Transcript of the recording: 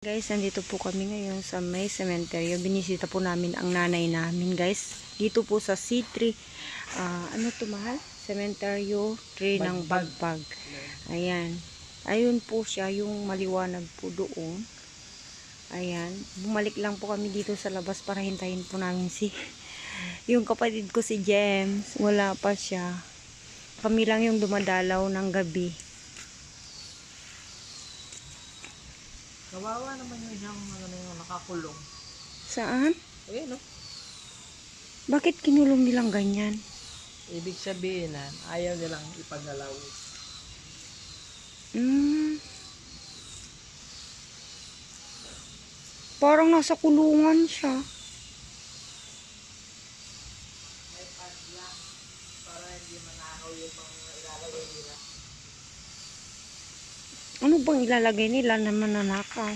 Guys, nandito po kami ngayon sa may sementeryo. Binisita po namin ang nanay namin, guys. Dito po sa C3, ano to mahal? Sementeryo 3 ng Bagpag. Ayan. Ayun po siya, yung maliwanag po doon. Ayan. Bumalik lang po kami dito sa labas para hintayin po namin yung kapatid ko si James. Wala pa siya. Kami lang yung dumadalaw ng gabi. Kawawa naman yung isang yung nakakulong. Saan? Ayun, no? Bakit kinulong nilang ganyan? Ibig sabihin na ayaw nilang ipagalaw. Parang nasa kulungan siya. May padla para hindi manahaw yung mga ilalagay nila. Ano bang ilalagay nila na mananakaw?